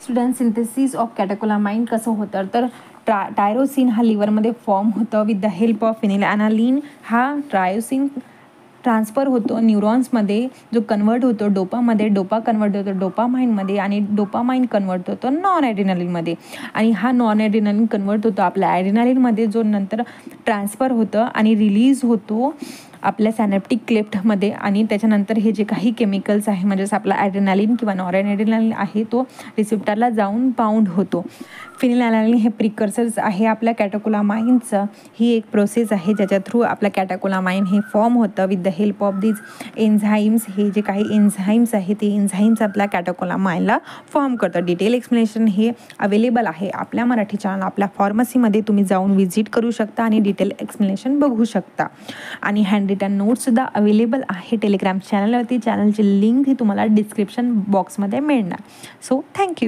Student synthesis of कॅटेकोलामाइन कसं होतं तर टायरोसिन हा लिव्हरमध्ये फॉर्म होतं विथ द हेल्प ऑफ फिनिलॅनालिन. हा ट्रायोसिन ट्रान्सफर होतो न्यूरॉन्समध्ये, जो कन्वर्ट होतो डोपामध्ये, डोपा कन्वर्ट होतो डोपामाइनमध्ये आणि डोपामाइन कन्वर्ट होतो नॉन ॲड्रेनालिनमध्ये. आणि हा नॉन ॲड्रेनालिन कन्वर्ट होतो आपल्या ॲड्रेनालिनमध्ये, जो नंतर ट्रान्सफर होतं आणि रिलीज होतो आपल्या सॅनेप्टिक क्लेफ्टमध्ये. आणि त्याच्यानंतर हे जे काही केमिकल्स आहे म्हणजेच आपला ॲड्रेनालिन किंवा नॉन ॲड्रेनालिन आहे तो रिसेप्टरला जाऊन बाउंड होतो. फिनिलॅनालिन हे प्रिकर्सर्स आहे आपल्या कॅटेकोलामाइनचं. ही एक प्रोसेस आहे ज्याच्या थ्रू आपल्या कॅटेकोलामाइन हे फॉर्म होतं with the help of this enzymes. हे जे काही एन्झाईम्स आहे ते एन्झाईम्स आपल्या कॅटेकोलामाइनला फॉर्म करतं. डिटेल एक्सप्लेनेशन हे अवेलेबल आहे आपल्या मराठी चॅनल, आपल्या फार्मसीमध्ये तुम्ही जाऊन व्हिजिट करू शकता आणि डिटेल एक्सप्लेनेशन बघू शकता. आणि हँड रिटन नोट्ससुद्धा अवेलेबल आहे टेलिग्राम चॅनलवरती. चॅनलची लिंक ही तुम्हाला डिस्क्रिप्शन बॉक्समध्ये मिळणार. So thank you.